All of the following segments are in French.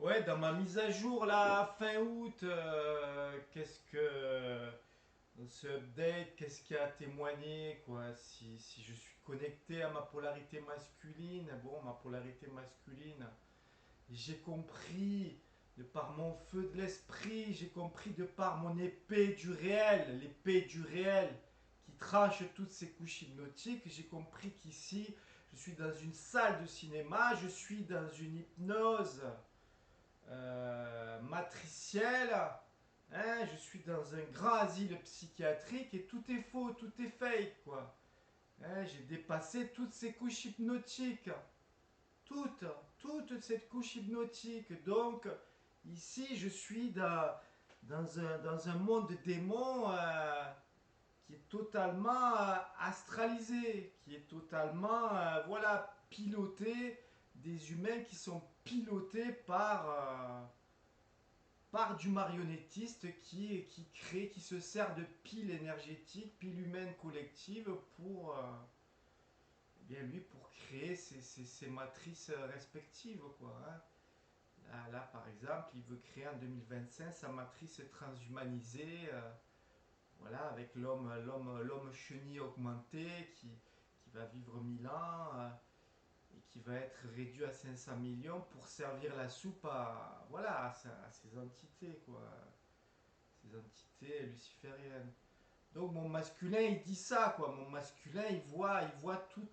Ouais, dans ma mise à jour là, fin août, qu'est-ce que dans ce update, qu'est-ce qui a témoigné quoi? Si je suis connecté à ma polarité masculine, bon, ma polarité masculine, j'ai compris de par mon feu de l'esprit, j'ai compris de par mon épée du réel, l'épée du réel qui tranche toutes ces couches hypnotiques, j'ai compris qu'ici, je suis dans une salle de cinéma, je suis dans une hypnose matricielle. Hein, je suis dans un grand asile psychiatrique et tout est faux, tout est fake, quoi. Hein, j'ai dépassé toutes ces couches hypnotiques. Toute, toute cette couche hypnotique. Donc, ici, je suis dans un monde de démons qui est totalement astralisé, qui est totalement, voilà, piloté, des humains qui sont pilotés par du marionnettiste qui crée, qui se sert de piles énergétiques, piles humaines collectives pour, eh bien lui, pour créer ses matrices respectives, quoi. Hein. Là, par exemple, il veut créer en 2025 sa matrice transhumanisée, voilà, avec l'homme chenille augmenté qui va vivre 1000 ans et qui va être réduit à 500 millions pour servir la soupe à, voilà, à ces entités, quoi, ces entités lucifériennes. Donc mon masculin, il dit ça, quoi. Mon masculin, il voit il voit tout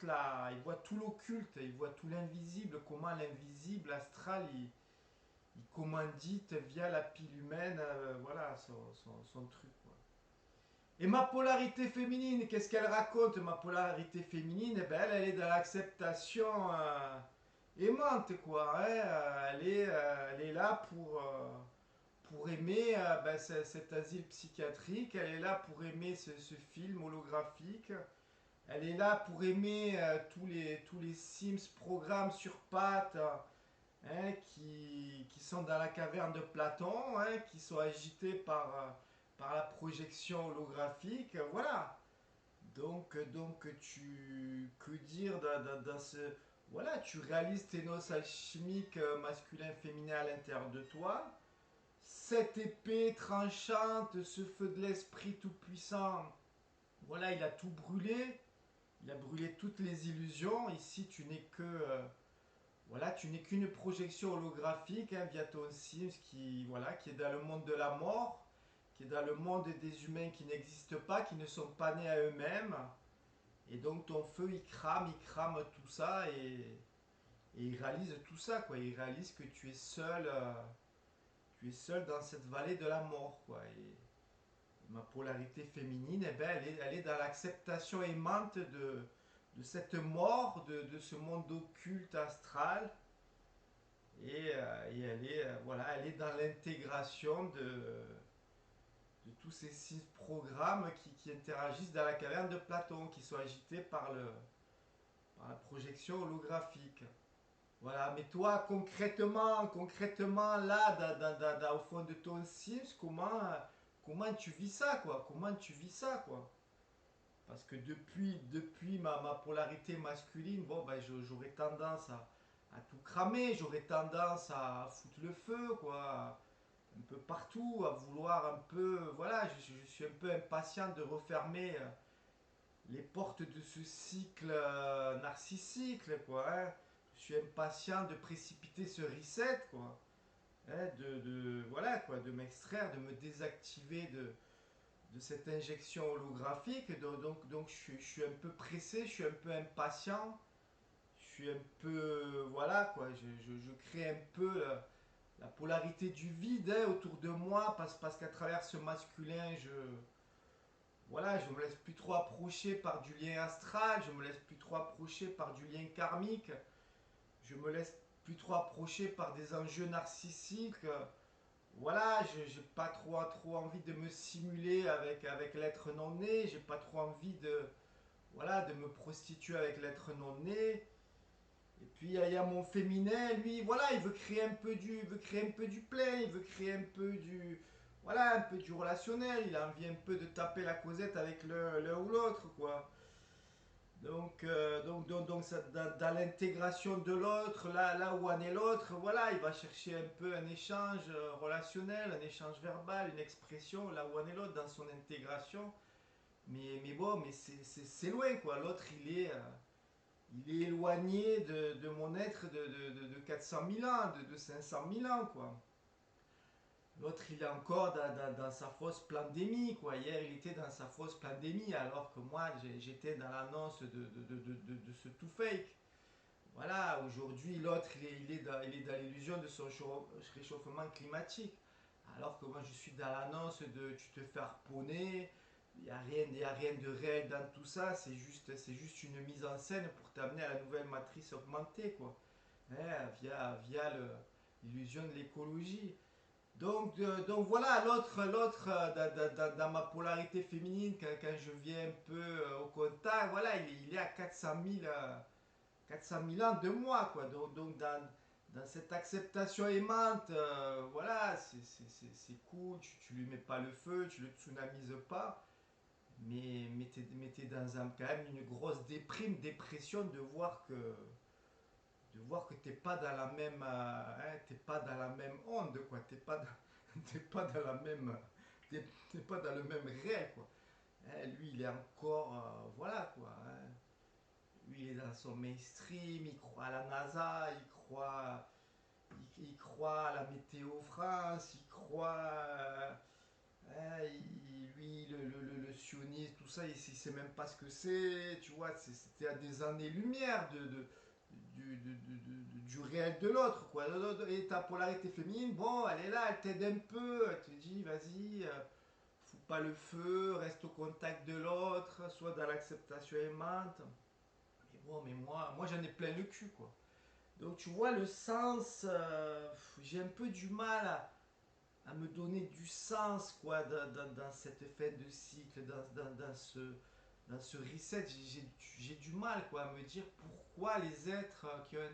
l'occulte, il voit tout l'invisible, comment l'invisible astral, il commandite via la pile humaine, voilà, son truc, quoi. Et ma polarité féminine, qu'est-ce qu'elle raconte, ma polarité féminine? Eh ben, elle est dans l'acceptation aimante, quoi. Hein. Elle est là pour aimer ben, cet asile psychiatrique, elle est là pour aimer ce film holographique, elle est là pour aimer tous les Sims programmes sur pattes hein, qui sont dans la caverne de Platon, hein, qui sont agités par la projection holographique. Voilà. Donc que dire dans ce... Voilà, tu réalises tes noces alchimiques masculin-féminin à l'intérieur de toi. Cette épée tranchante, ce feu de l'esprit tout-puissant, voilà, il a tout brûlé. Il a brûlé toutes les illusions. Ici, tu n'es que... voilà, tu n'es qu'une projection holographique hein, via ton Sims qui, voilà, qui est dans le monde de la mort, qui est dans le monde des humains qui n'existent pas, qui ne sont pas nés à eux-mêmes. Et donc ton feu, il crame tout ça et il réalise tout ça, quoi. Il réalise que tu es seul dans cette vallée de la mort, quoi. Et ma polarité féminine, eh ben, elle est dans l'acceptation aimante de cette mort, de ce monde occulte astral. Et elle est, voilà, elle est dans l'intégration de tous ces six programmes qui interagissent dans la caverne de Platon, qui sont agités par la projection holographique. Voilà, mais toi, concrètement là, au fond de ton Sims, comment tu vis ça, quoi? Comment tu vis ça, quoi? Parce que depuis ma polarité masculine, bon, ben, j'aurais tendance à tout cramer, j'aurais tendance à foutre le feu, quoi, un peu partout, à vouloir un peu, voilà, je suis un peu impatient de refermer les portes de ce cycle narcissique, quoi. Hein. Je suis impatient de précipiter ce reset, quoi. Hein, voilà, quoi, de m'extraire, de me désactiver de cette injection holographique. Donc je suis un peu pressé, je suis un peu impatient, je suis un peu, voilà, quoi, je crée un peu la polarité du vide hein, autour de moi parce qu'à travers ce masculin, voilà, je me laisse plus trop approcher par du lien astral, je me laisse plus trop approcher par du lien karmique, je me laisse plus trop approcher par des enjeux narcissiques. Voilà, j'ai pas trop envie de me simuler avec l'être non né, j'ai pas trop envie voilà, de me prostituer avec l'être non né. Et puis il y a mon féminin, lui, voilà, il veut créer un peu du plein, il veut créer un peu du, voilà, un peu du relationnel. Il a envie un peu de taper la causette avec l'un ou l'autre, quoi. Dans l'intégration de l'autre, là où en est l'autre, voilà, il va chercher un peu un échange relationnel, un échange verbal, une expression, là où en est l'autre dans son intégration. Mais bon, mais c'est loin, quoi. L'autre, il est éloigné de mon être de 400 000 ans, de 500 000 ans, quoi. L'autre, il est encore dans sa fausse pandémie, quoi. Hier, il était dans sa fausse pandémie, alors que moi, j'étais dans l'annonce de ce tout fake. Voilà, aujourd'hui, l'autre, il est dans l'illusion de son réchauffement climatique. Alors que moi, je suis dans l'annonce de tu te fais harponner, il y a rien de réel dans tout ça, c'est juste une mise en scène pour t'amener à la nouvelle matrice augmentée, quoi. Hein, via l'illusion de l'écologie. Donc voilà, l'autre dans ma polarité féminine, quand je viens un peu au contact, voilà, il est à 400 000 ans de moi, quoi. Donc dans cette acceptation aimante, voilà, c'est cool, tu lui mets pas le feu, tu le tsunamises pas, mais t'es dans quand même une grosse dépression de voir que t'es pas dans la même, t'es pas dans la même onde, quoi. T'es pas dans la même, t'es pas dans le même réel, quoi. Lui, il est encore, voilà, quoi. Lui, il est dans son mainstream, il croit à la NASA, il croit à la météo France, il croit, lui, le sionisme, tout ça, il sait même pas ce que c'est, tu vois, c'était à des années-lumière du réel de l'autre, quoi. Et ta polarité féminine, bon, elle est là, elle t'aide un peu, elle te dit, vas-y, fous pas le feu, reste au contact de l'autre, sois dans l'acceptation aimante. Mais bon, mais moi j'en ai plein le cul, quoi. Donc tu vois, le sens, j'ai un peu du mal à me donner du sens, quoi, dans cette fin de cycle, dans ce reset. J'ai du mal, quoi, à me dire pourquoi les êtres qui ont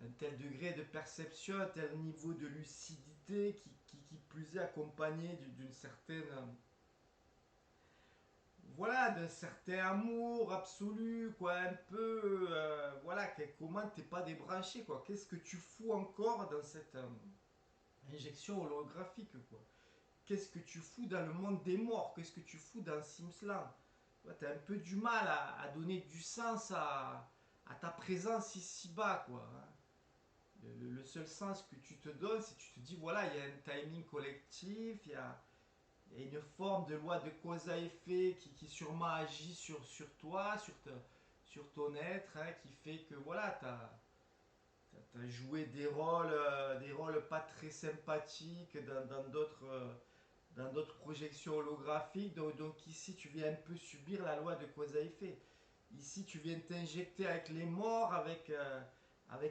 un tel degré de perception, un tel niveau de lucidité, qui plus est accompagné d'une certaine, voilà, d'un certain amour absolu, quoi, un peu, voilà, comment t'es pas débranché, quoi. Qu'est-ce que tu fous encore dans cette injection holographique, quoi. Qu'est-ce que tu fous dans le monde des morts? Qu'est-ce que tu fous dans Simsland? Tu as un peu du mal à donner du sens à ta présence ici-bas, quoi, hein. Le seul sens que tu te donnes, c'est que tu te dis, voilà, il y a un timing collectif, il y a une forme de loi de cause à effet qui sûrement agit sur toi, sur ton être, hein, qui fait que voilà, tu as joué des rôles pas très sympathiques dans d'autres projections holographiques. Donc ici, tu viens un peu subir la loi de cause à effet. Ici, tu viens t'injecter avec les morts, avec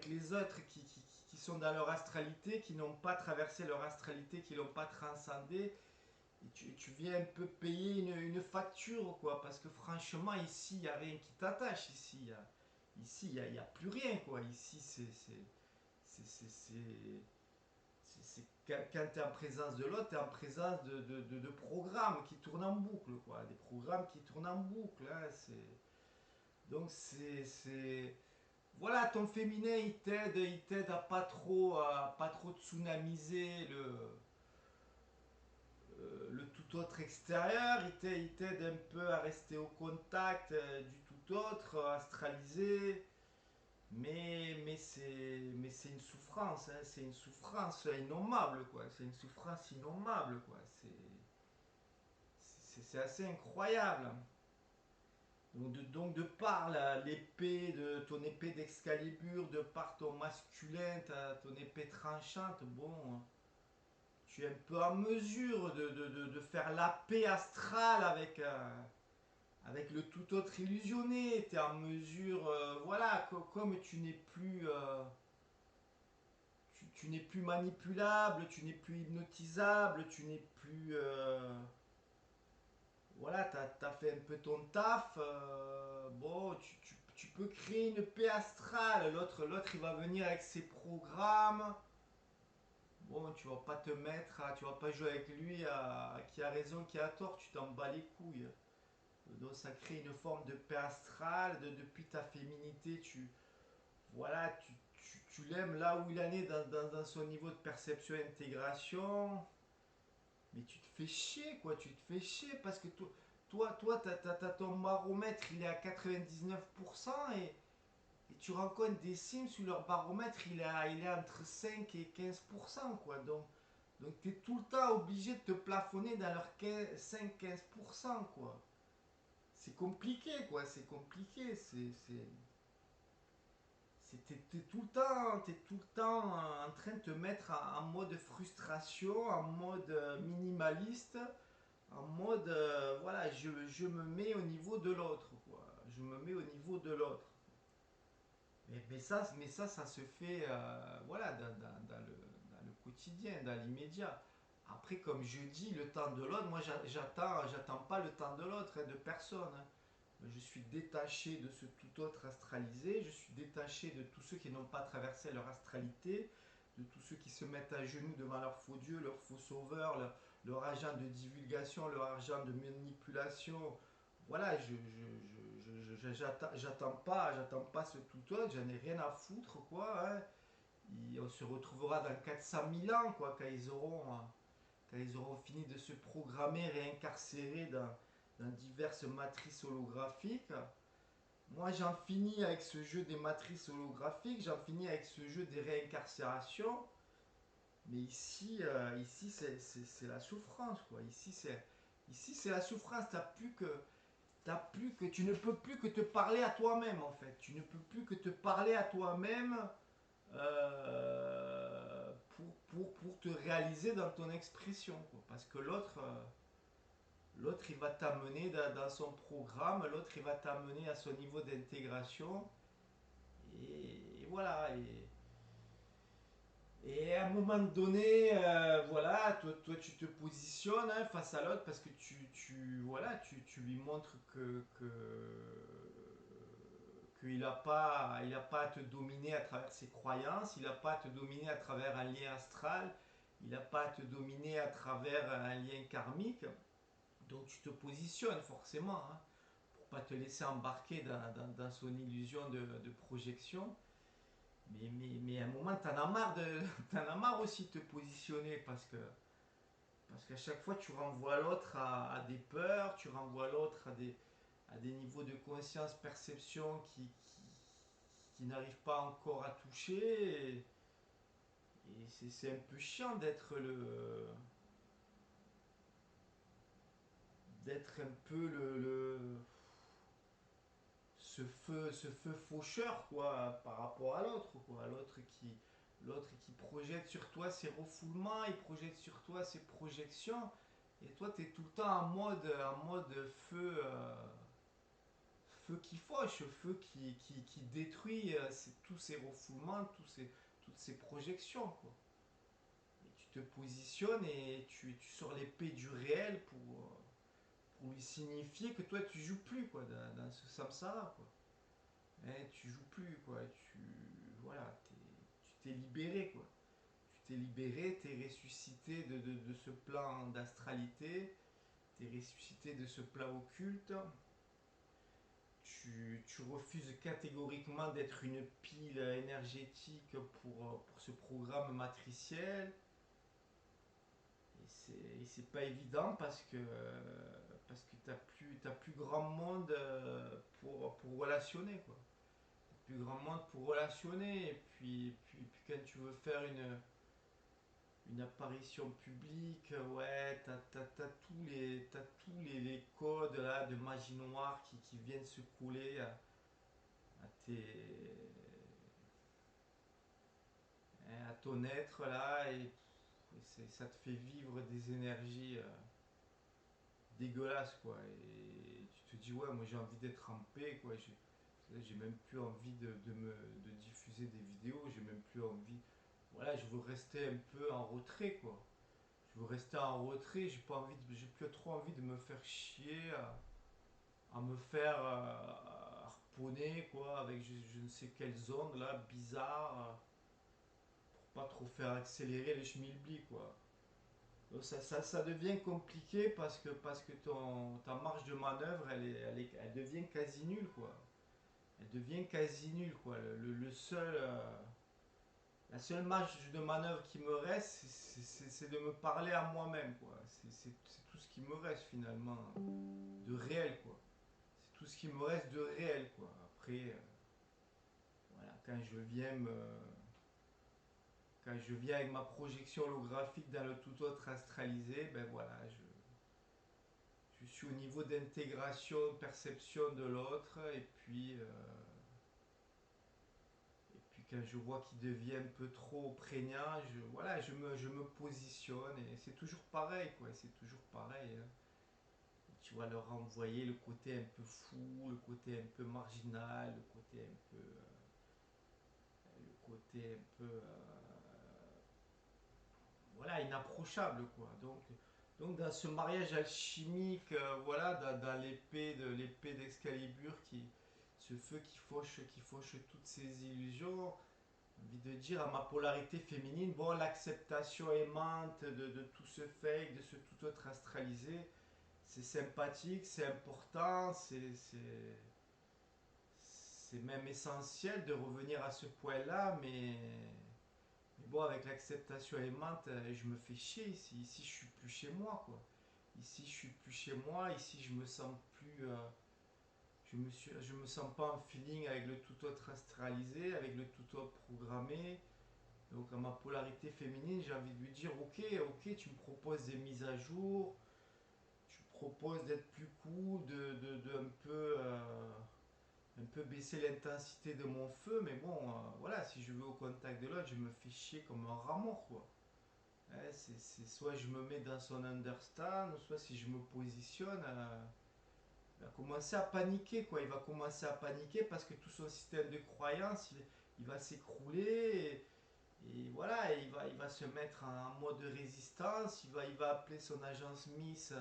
les autres qui sont dans leur astralité, qui n'ont pas traversé leur astralité, qui l'ont pas transcendé. Et tu viens un peu payer une facture, quoi, parce que franchement, ici, il n'y a rien qui t'attache. Ici, il y a plus rien, quoi. Ici, quand tu es en présence de l'autre, tu es en présence de programmes qui tournent en boucle, quoi. Des programmes qui tournent en boucle, hein. Donc, voilà, ton féminin, il t'aide à pas trop tsunamiser le tout autre extérieur, il t'aide un peu à rester au contact du tout autre, astralisé, mais c'est une souffrance, hein, c'est une souffrance innommable, quoi. C'est une souffrance innommable, quoi. C'est assez incroyable. Donc de par l'épée de ton épée d'Excalibur, de par ton masculin, ton épée tranchante, bon, tu es un peu en mesure de faire la paix astrale avec le tout autre illusionné. Tu es en mesure, voilà, comme tu n'es plus, tu n'es plus manipulable, tu n'es plus hypnotisable, tu n'es plus, voilà, t'as fait un peu ton taf. Bon, tu peux créer une paix astrale. L'autre, il va venir avec ses programmes. Bon, tu vas pas te mettre, tu vas pas jouer avec lui à qui a raison, qui a tort, tu t'en bats les couilles. Donc ça crée une forme de paix astrale, depuis ta féminité, voilà, tu l'aimes là où il en est dans son niveau de perception et intégration, mais tu te fais chier, quoi, tu te fais chier parce que t'as ton baromètre, il est à 99% et tu rencontres des Sims où leur baromètre, il est entre 5 et 15%, quoi. Donc tu es tout le temps obligé de te plafonner dans leur 5-15%, quoi. C'est compliqué, quoi, c'est compliqué, t'es tout le temps en train de te mettre en mode frustration, en mode minimaliste, en mode voilà, je me mets au niveau de l'autre, quoi. Je me mets au niveau de l'autre. Mais ça se fait voilà, dans le quotidien, dans l'immédiat. Après, comme je dis, le temps de l'autre, moi j'attends pas le temps de l'autre, hein, de personne, hein. Je suis détaché de ce tout autre astralisé, je suis détaché de tous ceux qui n'ont pas traversé leur astralité, de tous ceux qui se mettent à genoux devant leur faux Dieu, leur faux sauveur, leur agent de divulgation, leur agent de manipulation. Voilà, j'attends pas ce tout autre, j'en ai rien à foutre, quoi, hein. On se retrouvera dans 400 000 ans, quoi, quand ils auront fini de se programmer, réincarcérer dans diverses matrices holographiques. Moi, j'en finis avec ce jeu des matrices holographiques, j'en finis avec ce jeu des réincarcérations. Mais ici c'est la souffrance, quoi. Ici, c'est la souffrance. Tu ne peux plus que te parler à toi-même, en fait. Tu ne peux plus que te parler à toi-même pour te réaliser dans ton expression, quoi. Parce que l'autre, il va t'amener dans son programme, l'autre, il va t'amener à son niveau d'intégration. Et voilà. Et à un moment donné, voilà, toi tu te positionnes, hein, face à l'autre parce que voilà, tu lui montres qu'il n'a pas à te dominer à travers ses croyances, il n'a pas à te dominer à travers un lien astral, il n'a pas à te dominer à travers un lien karmique. Donc tu te positionnes forcément, hein, pour pas te laisser embarquer dans son illusion de projection. Mais à un moment, t'en as marre aussi de te positionner parce qu'à chaque fois, tu renvoies l'autre à des peurs, tu renvoies l'autre à des niveaux de conscience, perception qui n'arrivent pas encore à toucher. Et c'est un peu chiant d'être un peu ce feu faucheur, quoi, par rapport à l'autre, quoi, l'autre qui projette sur toi ses refoulements, il projette sur toi ses projections, et toi tu es tout le temps en mode feu, feu qui fauche, feu qui détruit tous ces refoulements, toutes ces projections, quoi. Et tu te positionnes et tu sors l'épée du réel pour lui signifier que toi tu joues plus, quoi, dans ce samsara, quoi. Hein, tu joues plus, quoi. Voilà, tu t'es libéré, quoi. Tu t'es libéré, t'es ressuscité de ce plan d'astralité, t'es ressuscité de ce plan occulte. Tu refuses catégoriquement d'être une pile énergétique pour ce programme matriciel. Et c'est pas évident parce que t'as plus grand monde pour relationner, quoi. Plus grand monde pour relationner. Et puis quand tu veux faire une apparition publique, ouais, t'as tous les codes là, de magie noire qui viennent se couler à à ton être là. Et ça te fait vivre des énergies dégueulasses, quoi. Et tu te dis, ouais, moi j'ai envie d'être en paix, quoi. J'ai même plus envie de diffuser des vidéos, j'ai même plus envie. Voilà, je veux rester un peu en retrait, quoi. Je veux rester en retrait, j'ai plus trop envie de me faire chier à me faire harponner, quoi, avec je ne sais quelles ondes là, bizarres, pour pas trop faire accélérer les schmilblies, quoi. Donc ça devient compliqué parce que ta marge de manœuvre, elle devient quasi nulle, quoi. Elle devient quasi nulle, quoi. Le seul, la seule marge de manœuvre qui me reste, c'est de me parler à moi-même, quoi. C'est tout ce qui me reste, finalement, de réel, quoi. C'est tout ce qui me reste de réel, quoi. Après, voilà, quand je viens avec ma projection holographique dans le tout autre astralisé, ben voilà, je suis au niveau d'intégration, perception de l'autre, et puis quand je vois qu'il devient un peu trop prégnant, voilà, je me positionne, et c'est toujours pareil, quoi, c'est toujours pareil, hein. Tu vas leur envoyer le côté un peu fou, le côté un peu marginal, le côté un peu voilà, inapprochable, quoi. Donc dans ce mariage alchimique, voilà, dans l'épée d'Excalibur, ce feu qui fauche toutes ces illusions, j'ai envie de dire à ma polarité féminine, bon, l'acceptation aimante de tout ce fake, de ce tout autre astralisé, c'est sympathique, c'est important, c'est même essentiel de revenir à ce point-là, mais bon, avec l'acceptation aimante, je me fais chier ici. Ici, je suis plus chez moi, quoi. Ici, je suis plus chez moi. Ici, je me sens plus. Je me sens pas en feeling avec le tout autre astralisé, avec le tout autre programmé. Donc, à ma polarité féminine, j'ai envie de lui dire, ok, ok, tu me proposes des mises à jour, tu me proposes d'être plus cool, de un peu baisser l'intensité de mon feu, mais bon, voilà, si je veux au contact de l'autre, je me fais chier comme un rat mort, quoi. Ouais, soit je me mets dans son understand, soit si je me positionne, il va commencer à paniquer, quoi. Il va commencer à paniquer parce que tout son système de croyance, il va s'écrouler. Et voilà, il va se mettre en mode de résistance, il va appeler son agence Miss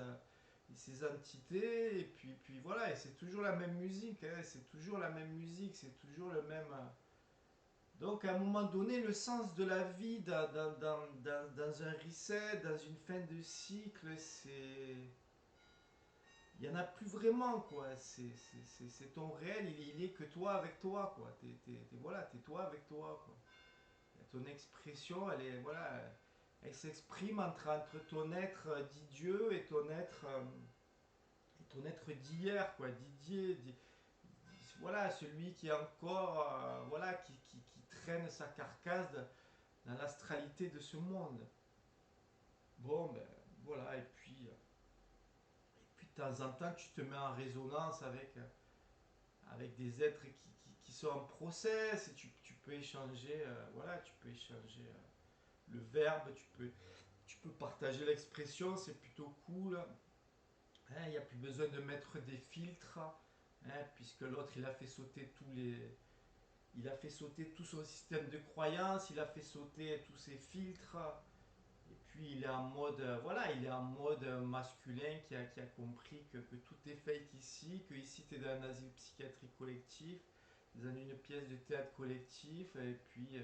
et ses entités, puis voilà, et c'est toujours la même musique, hein, c'est toujours la même musique, c'est toujours le même. Donc à un moment donné, le sens de la vie dans un reset, dans une fin de cycle, c'est. Il n'y en a plus vraiment, quoi. C'est ton réel, il est que toi avec toi, quoi. Voilà, t'es toi avec toi, quoi. Ton expression, elle est, voilà, elle s'exprime entre ton être dit Dieu et ton être d'hier, quoi. Didier, voilà, celui qui est encore, voilà, qui traîne sa carcasse dans l'astralité de ce monde. Bon, ben, voilà, et puis de temps en temps, tu te mets en résonance avec des êtres qui sont en process, et tu peux échanger, voilà, tu peux échanger le verbe, tu peux partager l'expression, c'est plutôt cool. Hein, il n'y a plus besoin de mettre des filtres, hein, puisque l'autre il a fait sauter il a fait sauter tout son système de croyance, il a fait sauter tous ses filtres, et puis il est en mode, voilà, il est en mode masculin qui a compris que tout est fake ici, que ici tu es dans un asile psychiatrique collectif, dans une pièce de théâtre collectif, et puis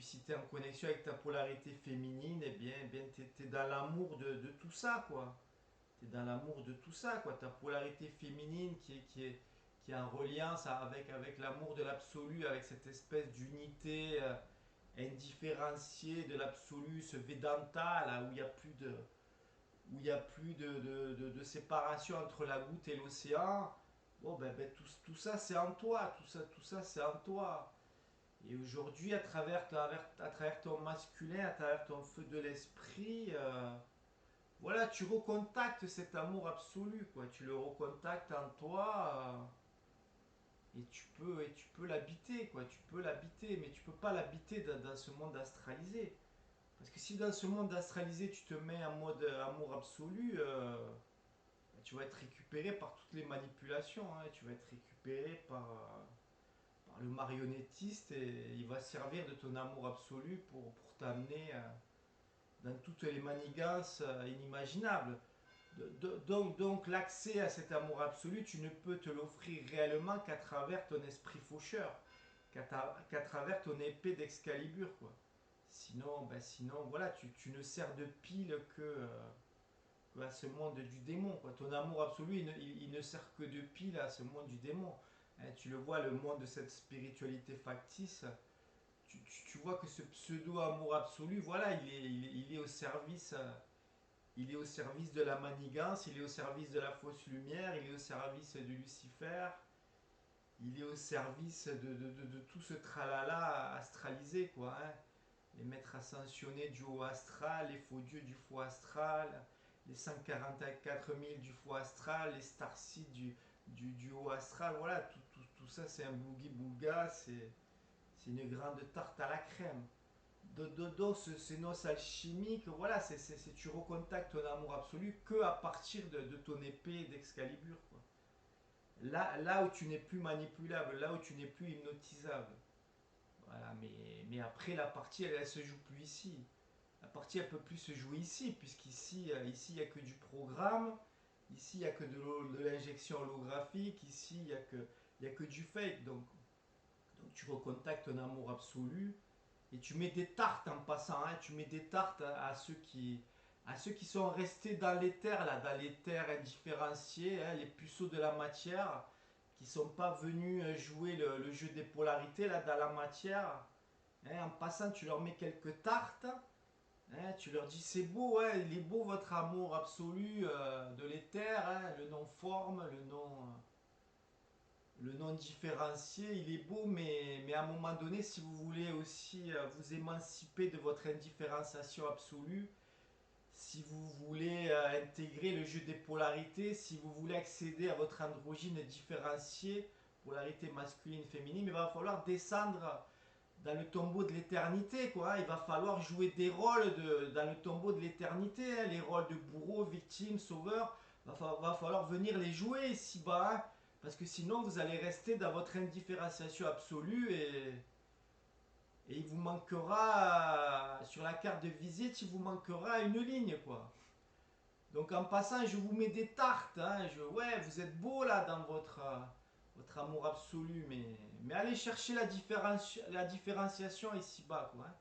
si tu es en connexion avec ta polarité féminine, eh bien tu es dans l'amour de tout ça, quoi. Tu es dans l'amour de tout ça, quoi. Ta polarité féminine qui est en reliance avec l'amour de l'absolu, avec cette espèce d'unité indifférenciée de l'absolu, ce Vedanta, là, où il y a plus de séparation entre la goutte et l'océan. Bon, tout ça, c'est en toi. Tout ça, c'est en toi. Et aujourd'hui, à travers ton masculin, à travers ton feu de l'esprit, voilà, tu recontactes cet amour absolu, quoi. Tu le recontactes en toi, et tu peux l'habiter, quoi. Tu peux l'habiter, mais tu peux pas l'habiter dans ce monde astralisé. Parce que si dans ce monde astralisé, tu te mets en mode amour absolu, tu vas être récupéré par toutes les manipulations, hein. Tu vas être récupéré par le marionnettiste, et il va servir de ton amour absolu pour t'amener dans toutes les manigances inimaginables. Donc l'accès à cet amour absolu, tu ne peux te l'offrir réellement qu'à travers ton esprit faucheur, qu'à travers ton épée d'Excalibur, quoi. Sinon, voilà, tu ne sers de pile que à ce monde du démon, quoi. Ton amour absolu, il ne sert que de pile à ce monde du démon. Hein, tu le vois, le monde de cette spiritualité factice, tu vois que ce pseudo-amour absolu, voilà, il est au service. Il est au service de la manigance, il est au service de la fausse lumière, il est au service de Lucifer, il est au service de tout ce tralala astralisé, quoi. Hein. Les maîtres ascensionnés du haut astral, les faux dieux du faux astral, les 144 000 du faux astral, les starseeds du haut astral, voilà, tout ça c'est un boogie-boulga, c'est une grande tarte à la crème. Donc ces noces alchimiques, voilà, tu recontactes ton amour absolu que à partir de ton épée d'Excalibur, quoi. Là où tu n'es plus manipulable, là où tu n'es plus hypnotisable. Voilà, mais après la partie, elle se joue plus ici. La partie, elle peut plus se jouer ici, puisqu'ici, ici, il n'y a que du programme, ici, il n'y a que de l'injection holographique, ici, il y a que du fake. Donc tu recontactes ton amour absolu et tu mets des tartes en passant, hein, tu mets des tartes à ceux qui sont restés dans l'éther, là, dans l'éther indifférencié, hein, les puceaux de la matière, qui sont pas venus jouer le jeu des polarités là dans la matière. Hein, en passant, tu leur mets quelques tartes. Hein, tu leur dis c'est beau, hein, il est beau votre amour absolu de l'éther, hein, le non forme, le non différencié, il est beau, mais à un moment donné, si vous voulez aussi vous émanciper de votre indifférenciation absolue, si vous voulez intégrer le jeu des polarités, si vous voulez accéder à votre androgyne différencié, polarité masculine-féminine, il va falloir descendre dans le tombeau de l'éternité, quoi. Il va falloir jouer des rôles dans le tombeau de l'éternité, hein, les rôles de bourreau, victime, sauveur. Va falloir venir les jouer ici-bas, hein, parce que sinon vous allez rester dans votre indifférenciation absolue et il vous manquera, sur la carte de visite, il vous manquera une ligne, quoi. Donc en passant, je vous mets des tartes, hein, ouais, vous êtes beau là dans votre amour absolu, mais allez chercher la différenciation ici-bas, quoi. Hein.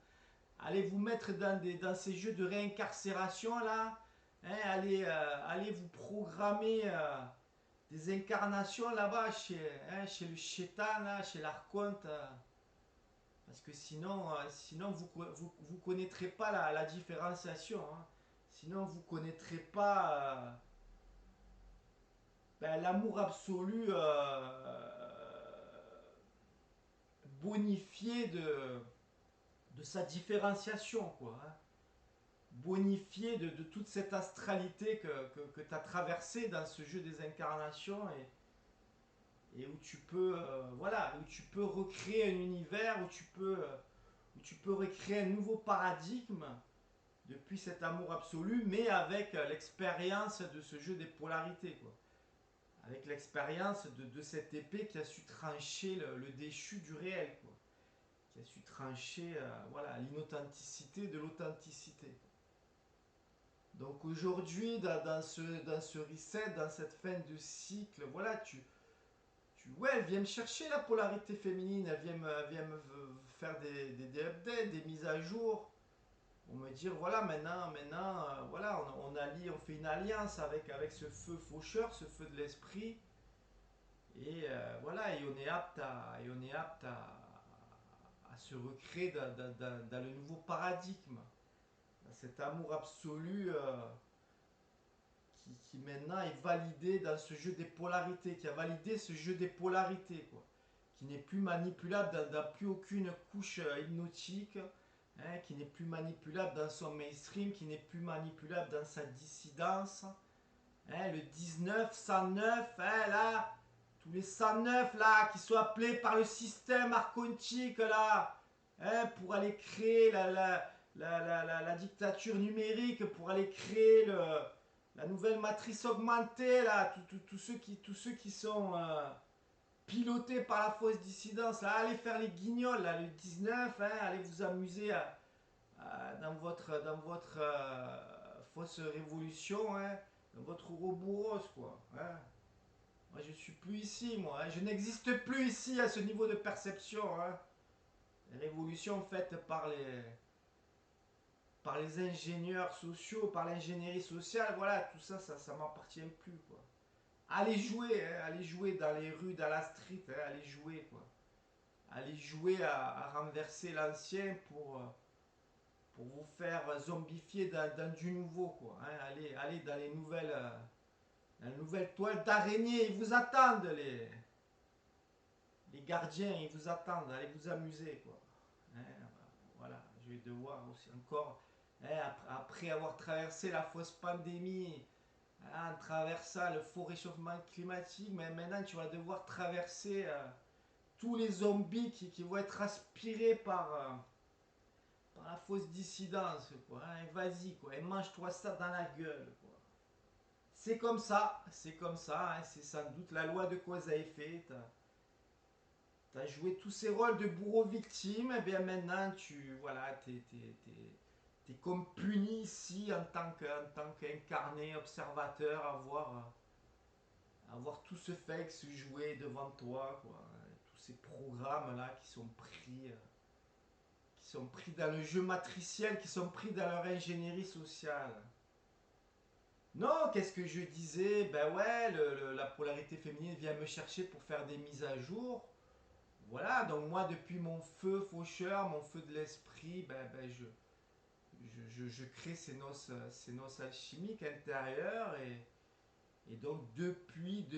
Allez vous mettre dans ces jeux de réincarcération là, hein, allez vous programmer des incarnations là-bas chez le chétan, là, chez l'archonte, parce que sinon vous connaîtrez pas la différenciation. Hein. Sinon vous connaîtrez pas l'amour absolu bonifié de sa différenciation, quoi. Hein. Bonifié de toute cette astralité que tu as traversée dans ce jeu des incarnations et où tu peux, voilà, où tu peux recréer un univers, où tu peux recréer un nouveau paradigme depuis cet amour absolu, mais avec l'expérience de ce jeu des polarités, quoi. Avec l'expérience de cette épée qui a su trancher le déchu du réel, quoi. Qui a su trancher voilà, l'inauthenticité de l'authenticité. Donc aujourd'hui, dans ce reset, dans cette fin de cycle, voilà, ouais, elle vient me chercher la polarité féminine, elle vient me faire des updates, des mises à jour, pour me dire, voilà, maintenant voilà, on fait une alliance avec ce feu faucheur, ce feu de l'esprit, et voilà, et on est apte à se recréer dans le nouveau paradigme, dans cet amour absolu qui maintenant est validé dans ce jeu des polarités, qui a validé ce jeu des polarités, quoi, qui n'est plus manipulable dans plus aucune couche hypnotique, hein, qui n'est plus manipulable dans son mainstream, qui n'est plus manipulable dans sa dissidence. Hein, le 19, 109, hein, là, tous les 109 là, qui sont appelés par le système archontique là, hein, pour aller créer la dictature numérique, pour aller créer la nouvelle matrice augmentée là, tous ceux qui sont pilotés par la fausse dissidence, là, allez faire les guignols là, le 19, hein, allez vous amuser dans votre fausse révolution, hein, dans votre Ouroboros, quoi. Hein. Moi, je suis plus ici, moi. Hein. Je n'existe plus ici à ce niveau de perception. Hein. Les révolutions faites par les ingénieurs sociaux, par l'ingénierie sociale, voilà, tout ça, ça m'appartient plus, quoi. Allez jouer, hein, allez jouer dans les rues, dans la street, hein, allez jouer, quoi. Allez jouer à renverser l'ancien pour vous faire zombifier dans du nouveau, quoi. Hein. Allez dans les nouvelles toiles d'araignée, ils vous attendent, les gardiens, ils vous attendent, allez vous amuser, quoi. Hein, voilà, je vais devoir aussi encore, hein, après avoir traversé la fausse pandémie, hein, en traversant le faux réchauffement climatique, mais maintenant tu vas devoir traverser tous les zombies qui vont être aspirés par la fausse dissidence, quoi. Hein, vas-y, quoi, et mange-toi ça dans la gueule, quoi. C'est comme ça, hein, c'est sans doute la loi de cause à effet. T'as joué tous ces rôles de bourreau victime, et bien maintenant voilà, t'es comme puni ici en tant qu'incarné, observateur, à voir tout ce fake se jouer devant toi, quoi. Tous ces programmes là qui sont pris dans le jeu matriciel, qui sont pris dans leur ingénierie sociale. Non, qu'est-ce que je disais? Ben ouais, la polarité féminine vient me chercher pour faire des mises à jour. Voilà, donc moi depuis mon feu faucheur, mon feu de l'esprit, je crée ces noces alchimiques intérieures et donc depuis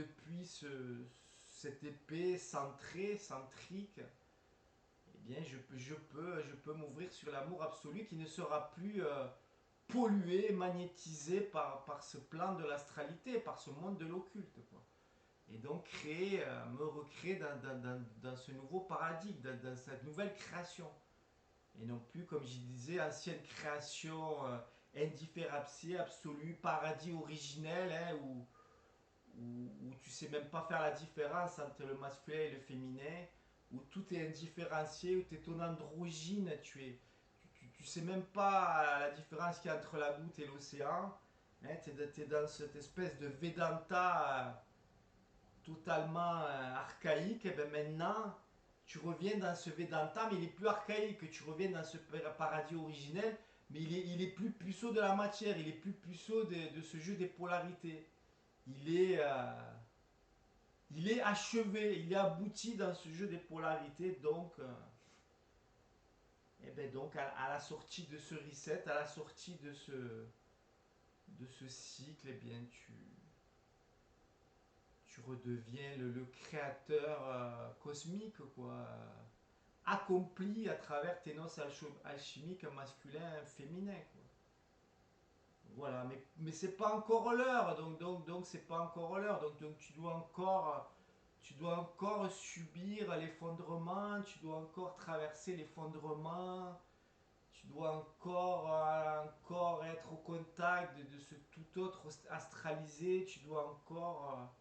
cette épée centrique, eh bien je peux m'ouvrir sur l'amour absolu qui ne sera plus pollué, magnétisé par ce plan de l'astralité, par ce monde de l'occulte, quoi. Et donc me recréer dans ce nouveau paradigme, dans cette nouvelle création. Et non plus, comme je disais, ancienne création indifférenciée, absolue, paradis originel, hein, où tu sais même pas faire la différence entre le masculin et le féminin, où tout est indifférencié, où tu es ton androgyne, tu sais même pas la différence qu'il y a entre la goutte et l'océan. Hein, tu es dans cette espèce de Vedanta totalement archaïque, et bien maintenant, tu reviens dans ce Vedanta, mais il est plus archaïque, tu reviens dans ce paradis originel, mais il est plus puceau de la matière, il est plus puceau de ce jeu des polarités. Il est, euh, il est achevé, il est abouti dans ce jeu des polarités, donc, et ben donc à la sortie de ce reset, à la sortie de ce cycle, eh bien tu redeviens le créateur cosmique, quoi, accompli à travers tes noces alchimiques masculin, féminin, quoi. Voilà, mais c'est pas encore l'heure, donc c'est pas encore l'heure, donc tu dois encore subir l'effondrement, tu dois encore traverser l'effondrement, tu dois encore être au contact de ce tout autre astralisé, tu dois encore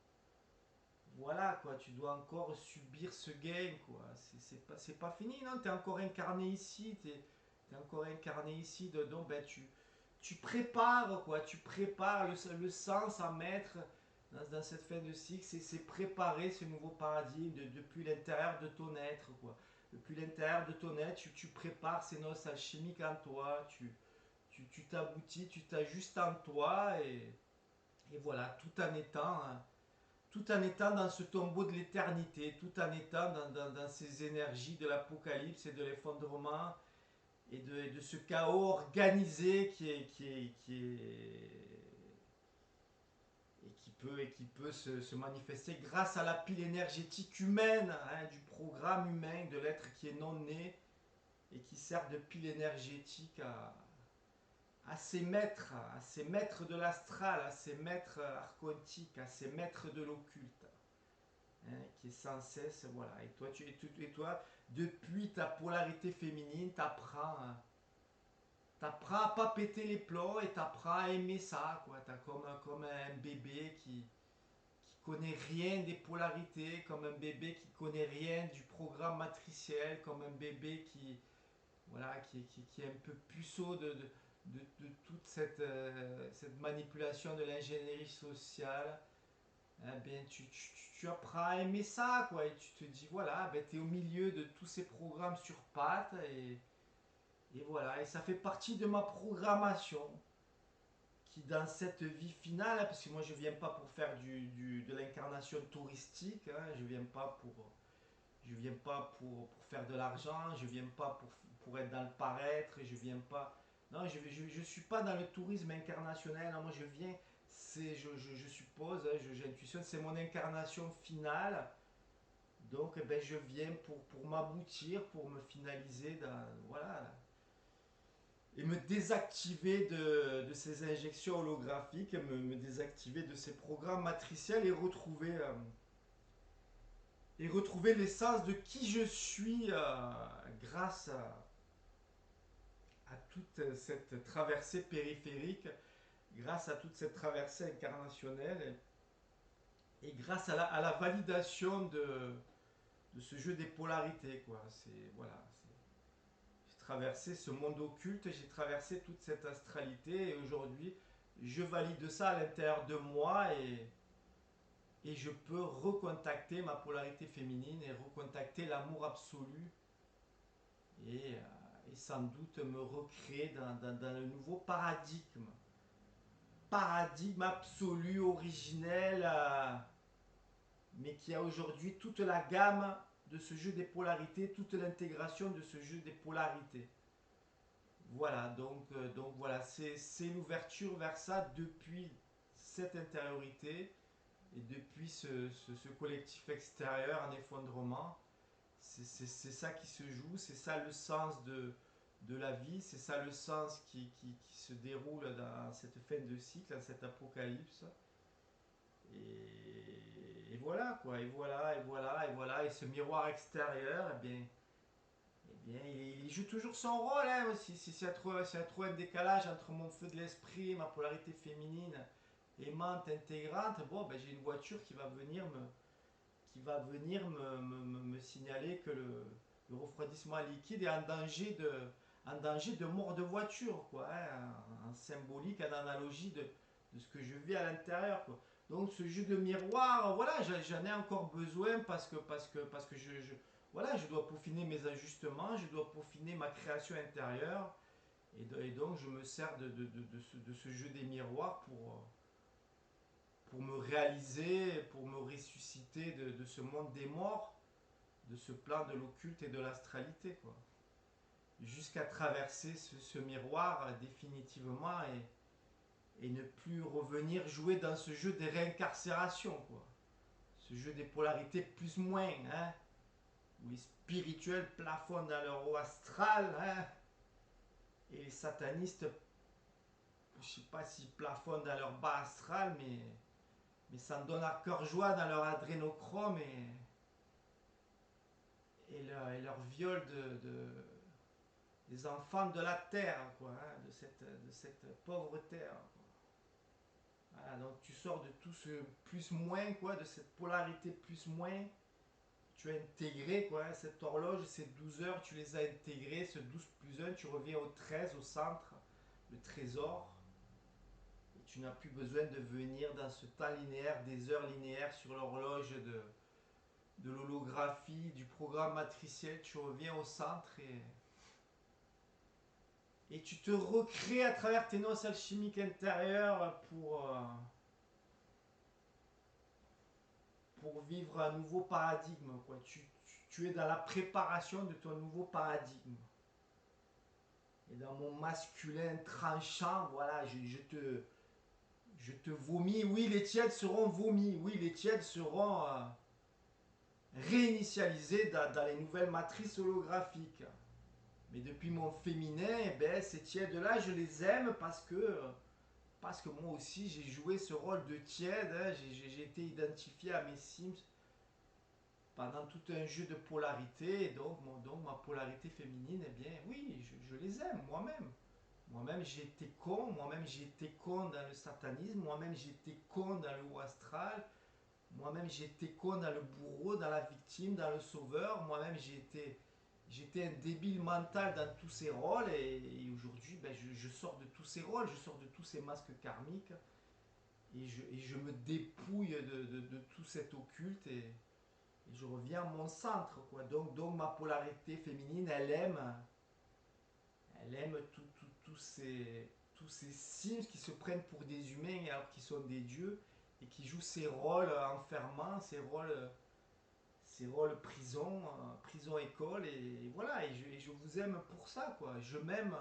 voilà, quoi, tu dois encore subir ce gain, quoi. C'est pas fini, non? T'es encore incarné ici, t'es encore incarné ici, donc ben, tu prépares, quoi, tu prépares le sens à mettre dans cette fin de cycle, c'est préparer ce nouveau paradigme depuis l'intérieur de ton être, quoi. Depuis l'intérieur de ton être, tu prépares ces noces alchimiques en toi, tu t'aboutis, tu t'ajustes en toi, et voilà, tout en étant dans ce tombeau de l'éternité, tout en étant dans ces énergies de l'apocalypse et de l'effondrement et de ce chaos organisé et qui peut se manifester grâce à la pile énergétique humaine, hein, du programme humain, de l'être qui est non né et qui sert de pile énergétique à ces maîtres de l'astral, à ces maîtres archontiques, à ces maîtres de l'occulte, hein, qui est sans cesse, voilà. Et toi, depuis ta polarité féminine, t'apprends à pas péter les plombs et t'apprends à aimer ça, quoi. T'as comme un bébé qui connaît rien des polarités, comme un bébé qui connaît rien du programme matriciel, comme un bébé voilà, qui est un peu puceau de toute cette manipulation de l'ingénierie sociale. Eh bien, tu apprends à aimer ça, quoi, et tu te dis, voilà, ben, tu es au milieu de tous ces programmes sur pattes, Et voilà, et ça fait partie de ma programmation qui dans cette vie finale, parce que moi je viens pas pour faire de l'incarnation touristique, hein, je viens pas pour faire de l'argent, je viens pas pour être dans le paraître, je viens pas, non, je suis pas dans le tourisme incarnationnel, hein, moi je viens, je suppose, hein, j'ai l'intuition, c'est mon incarnation finale, donc eh ben, je viens pour m'aboutir, pour me finaliser dans, voilà, et me désactiver de ces injections holographiques, me désactiver de ces programmes matriciels et retrouver l'essence de qui je suis grâce à toute cette traversée périphérique, grâce à toute cette traversée incarnationnelle et grâce à la validation de ce jeu des polarités. Quoi. Voilà, j'ai traversé ce monde occulte, j'ai traversé toute cette astralité et aujourd'hui je valide ça à l'intérieur de moi et je peux recontacter ma polarité féminine et recontacter l'amour absolu et sans doute me recréer dans le nouveau paradigme. Paradigme absolu, originel, mais qui a aujourd'hui toute la gamme de ce jeu des polarités, toute l'intégration de ce jeu des polarités. Voilà, donc voilà, c'est l'ouverture vers ça depuis cette intériorité et depuis ce collectif extérieur en effondrement. C'est ça qui se joue, c'est ça le sens de la vie, c'est ça le sens qui se déroule dans cette fin de cycle, dans cet apocalypse. Et voilà quoi, et voilà, et voilà, et voilà, et ce miroir extérieur, eh bien il joue toujours son rôle. Hein, s'il y a trop un décalage entre mon feu de l'esprit, ma polarité féminine, aimante, intégrante, bon, ben, j'ai une voiture qui va venir me signaler que le refroidissement liquide est en danger de mort de voiture, quoi, hein, en symbolique, en analogie de ce que je vis à l'intérieur, quoi. Donc ce jeu de miroir, voilà, j'en ai encore besoin parce que voilà, je dois peaufiner mes ajustements, je dois peaufiner ma création intérieure, et donc je me sers de ce jeu des miroirs pour me réaliser, pour me ressusciter de ce monde des morts, de ce plan de l'occulte et de l'astralité, quoi. Jusqu'à traverser ce miroir définitivement et ne plus revenir jouer dans ce jeu des réincarcérations, quoi. Ce jeu des polarités plus-moins, hein, où les spirituels plafonnent dans leur haut astral, hein, et les satanistes, je sais pas s'ils plafonnent dans leur bas astral, mais ça me donne à cœur joie dans leur adrénochrome et leur viol des enfants de la terre, quoi, hein, de cette pauvre terre. Voilà, donc tu sors de tout ce plus-moins, quoi, de cette polarité plus-moins. Tu as intégré, quoi, hein, cette horloge, ces 12 heures, tu les as intégrées, ce 12 plus 1, tu reviens au 13, au centre, le trésor. Et tu n'as plus besoin de venir dans ce temps linéaire, des heures linéaires sur l'horloge de l'holographie, du programme matriciel. Tu reviens au centre et tu te recrées à travers tes noces alchimiques intérieures pour vivre un nouveau paradigme, quoi. Tu es dans la préparation de ton nouveau paradigme. Et dans mon masculin tranchant, voilà, je te vomis. Oui, les tièdes seront vomis. Oui, les tièdes seront réinitialisés dans les nouvelles matrices holographiques. Mais depuis mon féminin, eh ben, ces tièdes-là, je les aime parce que moi aussi, j'ai joué ce rôle de tiède. Hein. J'ai été identifié à mes Sims pendant tout un jeu de polarité. Et donc ma polarité féminine, eh bien, oui, je les aime moi-même. Moi-même, j'ai été con. Moi-même, j'ai été con dans le satanisme. Moi-même, j'ai été con dans le haut astral. Moi-même, j'ai été con dans le bourreau, dans la victime, dans le sauveur. Moi-même, j'étais un débile mental dans tous ces rôles. Et aujourd'hui, ben, je sors de tous ces rôles. Je sors de tous ces masques karmiques. Et je me dépouille de tout cet occulte. Et je reviens à mon centre, quoi. Donc ma polarité féminine, elle aime tous ces Sims qui se prennent pour des humains alors qu'ils sont des dieux et qui jouent ces rôles enfermants, ces rôles prison, prison école et voilà et je vous aime pour ça quoi. Je m'aime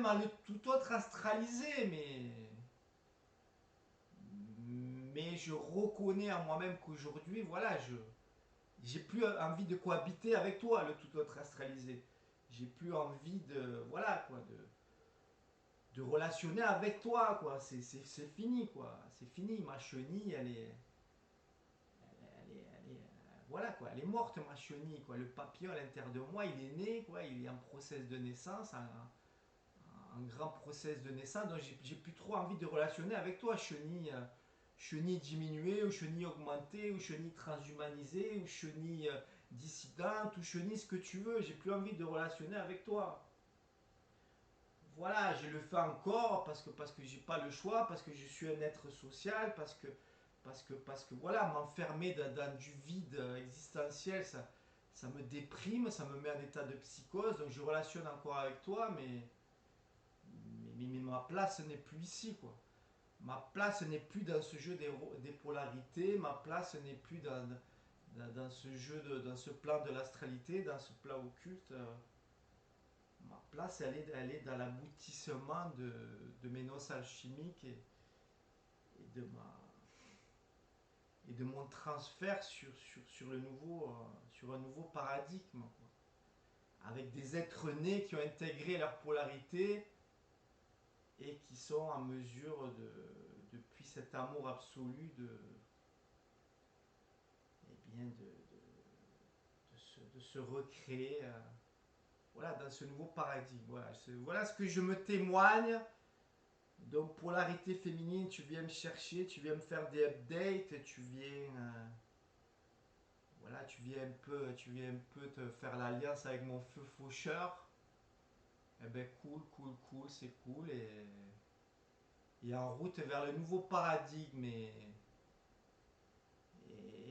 à le tout autre astralisé mais je reconnais en moi-même qu'aujourd'hui voilà j'ai plus envie de cohabiter avec toi le tout autre astralisé. J'ai plus envie de voilà quoi de relationner avec toi quoi. C'est fini quoi. C'est fini ma chenille voilà quoi, elle est morte ma chenille quoi. Le papillon à l'intérieur de moi, il est né quoi, il est en process de naissance, un grand process de naissance, donc j'ai plus trop envie de relationner avec toi chenille, chenille diminuée ou chenille augmentée ou chenille transhumanisée ou chenille dissidente ou chenille ce que tu veux, j'ai plus envie de relationner avec toi. Voilà, je le fais encore parce que j'ai pas le choix, parce que je suis un être social, parce que voilà, m'enfermer dans du vide existentiel, ça me déprime, ça me met en état de psychose, donc je relationne encore avec toi, mais ma place n'est plus ici, quoi. Ma place n'est plus dans ce jeu des polarités, ma place n'est plus dans ce jeu, dans ce plan de l'astralité, dans ce plan occulte. Ma place, elle est dans l'aboutissement de mes noces alchimiques et et de mon transfert sur le nouveau, sur un nouveau paradigme, quoi. Avec des êtres nés qui ont intégré leur polarité et qui sont en mesure depuis cet amour absolu, eh bien de se recréer voilà, dans ce nouveau paradigme. Voilà, voilà ce que je me témoigne. Donc, polarité féminine, tu viens me chercher, tu viens me faire des updates, tu viens. Voilà, tu viens un peu te faire l'alliance avec mon feu faucheur. Eh ben, cool, c'est cool. Et en route vers le nouveau paradigme et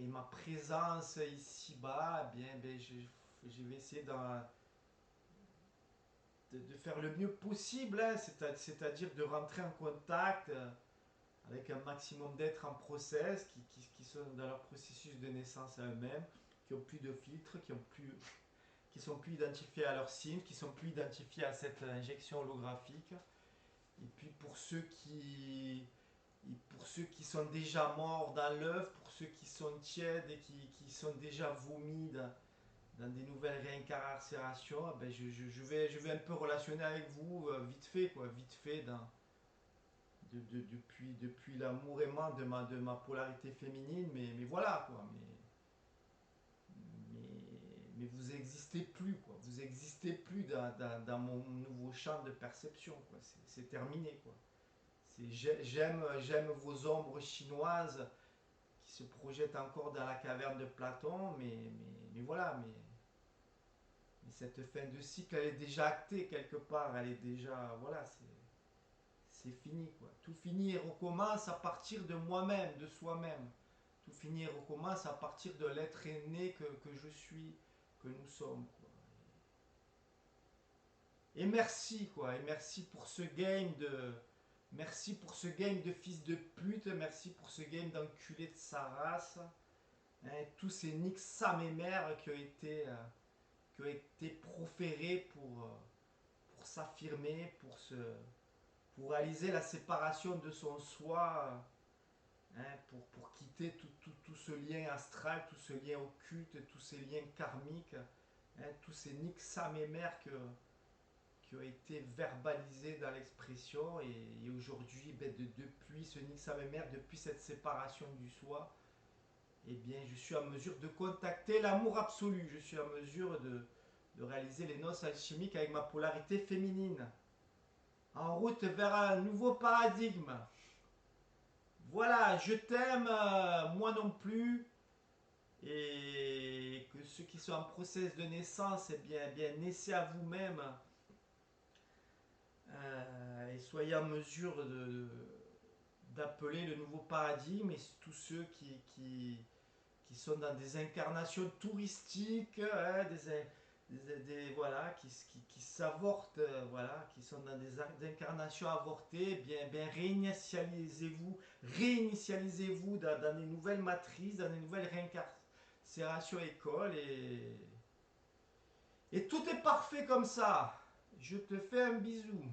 ma présence ici-bas, eh bien, je vais essayer de faire le mieux possible, hein, c'est-à-dire de rentrer en contact avec un maximum d'êtres en process qui sont dans leur processus de naissance à eux-mêmes, qui ont plus de filtres, qui sont plus identifiés à leur signe, qui sont plus identifiés à cette injection holographique. Et puis pour ceux qui sont déjà morts dans l'œuf, pour ceux qui sont tièdes et qui sont déjà vomis dans des nouvelles réincarcérations, ben je vais un peu relationner avec vous vite fait, quoi, vite fait depuis l'amour aimant de ma polarité féminine, mais voilà quoi, mais vous existez plus quoi, vous existez plus dans mon nouveau champ de perception quoi, c'est terminé quoi. J'aime vos ombres chinoises qui se projettent encore dans la caverne de Platon, mais voilà, mais cette fin de cycle elle est déjà actée quelque part, elle est déjà, voilà, c'est fini quoi. Tout finit et recommence à partir de moi-même, de soi-même. Tout finit et recommence à partir de l'être aîné que je suis, que nous sommes quoi. Et merci quoi, et merci pour ce game de merci pour ce game de fils de pute, merci pour ce game d'enculé de sa race. Hein, tous ces nicks Sam et mère qui ont été proférés pour s'affirmer, pour réaliser la séparation de son soi, hein, pour quitter tout ce lien astral, tout ce lien occulte, tous ces liens karmiques, hein, tous ces nicks Sam et mère qui ont été verbalisés dans l'expression et aujourd'hui, ben, depuis ce Nick sa mère, depuis cette séparation du soi, eh bien, je suis en mesure de contacter l'amour absolu. Je suis en mesure de réaliser les noces alchimiques avec ma polarité féminine. En route vers un nouveau paradigme. Voilà, je t'aime, moi non plus. Et que ceux qui sont en process de naissance, eh bien naissez à vous-même et soyez en mesure d'appeler le nouveau paradigme et tous ceux qui sont dans des incarnations touristiques, hein, voilà, qui s'avortent, voilà, qui sont dans des incarnations avortées, bien réinitialisez-vous dans des nouvelles matrices, dans des nouvelles réincarnations écoles et tout est parfait comme ça. Je te fais un bisou.